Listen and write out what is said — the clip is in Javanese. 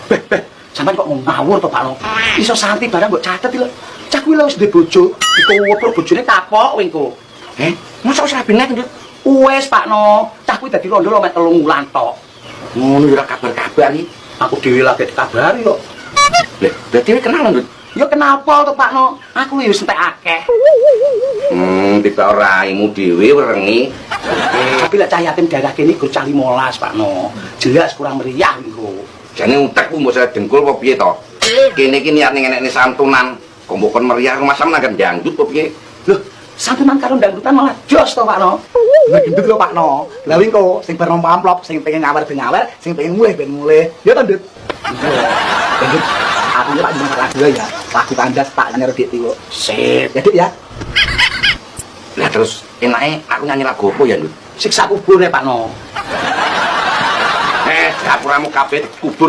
Beh, sampean kok ngawur to, Pak No. Iso santi barang mbok catet lho. Cah kuwi lho wis duwe bojo. Iku wepruk bojone kapok wingko. Masa wis rabi nek, Ndut? Wes, Pak No. Cah kuwi dadi rondo lho mek 3 wulan tok. Ngono ora kabar-kabar iki. Aku dhewe lagi dikabari kok. Lha, dadi kenal, Ndut? Ya kenapa to, Pak No? Aku wis entek akeh. Tiba ora imu dhewe werengi. Tapi lek cah yatim daerah kene gur cah 15, Pak No. Jelas kurang meriah niku. Jane utekku mbok saya dengkul apa piye to? Kene iki niat ngenekne santunan, kok mbok kon meriah rumah sampean kan dangdut apa piye? Loh, santunan karo dangdutan malah jos to, Pak No. Lah gendut lho, Pak No. Lah wingko sing bar nampa amplop, sing pengen ngawer ben ngawer, sing pengen mulih ben mulih. Ya to, Ndut? Ndut. Aku ya Pak jeneng lagu ya. Lagu kandas tak nyanyi Dik Tiwo. Sip, ya Dik ya. Lah terus enake aku nyanyi lagu apa ya, Ndut? Siksa kubur ya, Pak No. Dapuramu kabeh kubur